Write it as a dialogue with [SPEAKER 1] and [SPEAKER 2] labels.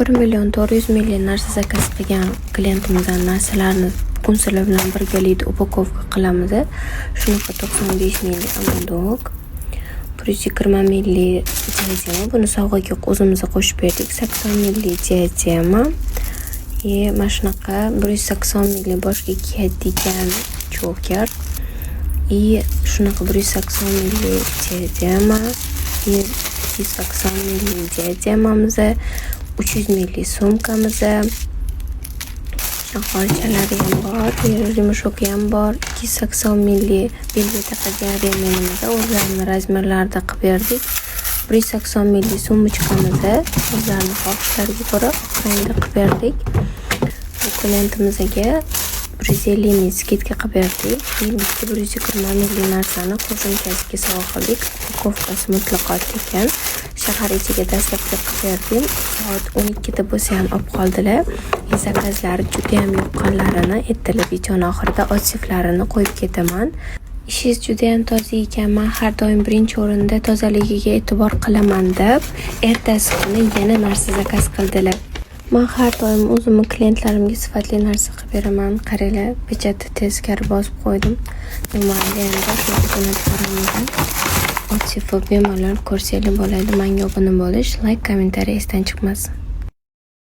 [SPEAKER 1] 1,400,000 narsa zakaz qilgan klientimizdan narsalarni kunsilar bilan birgalikda upakovka qilamiz. Shunaqa 95 milli amandok, 120 milli diazema, buni sog'aga o'zimiz qo'shib berdik. 80 milli diazema, mana shunaqa 180 milli boshga kiyadigan choker, shunaqa 180 milli diazema, 280 milli diazemamiz, 300 milli sumkamiz, xorchalari ham bor, rimushoki ham bor, 280 milli belga taqadigan remenimiz, o'zlarini razmerlarida qilib berdik. 180 milli sumchkamiz, o'zlarini xohishlariga ko'ra rangda qilib berdik. Bu klientimizga 150 ming skidka qilib berdik. 120 milli narsani qo'shimchasiga sovg'a qildik. Upakovkasi mutlaqo tekin. Shahar ichiga dastlabki qilib berdim. Soat 12 da bo'lsa ham olib qoldilar. Zakazlari juda ham yoqqanlarini aytdilar. Videoning oxirida odsiflarini qo'yib ketaman. Ishingiz juda ham toza ekan, men har doim birinchi o'rinda tozaligiga e'tibor qilaman deb ertasi kuni yana narsa zakaz qildilar. Men har doim o'zimning klientlarimga sifatli narsa qilib beraman. Qaranglar, pechatni teskari bosib qo'ydim. Nimaligini ko'ramiz. Otsifi bemalol ko'rsanglar bo'ladi. Menga obuna bo'lish, like, kommentariy esdan chiqmasin.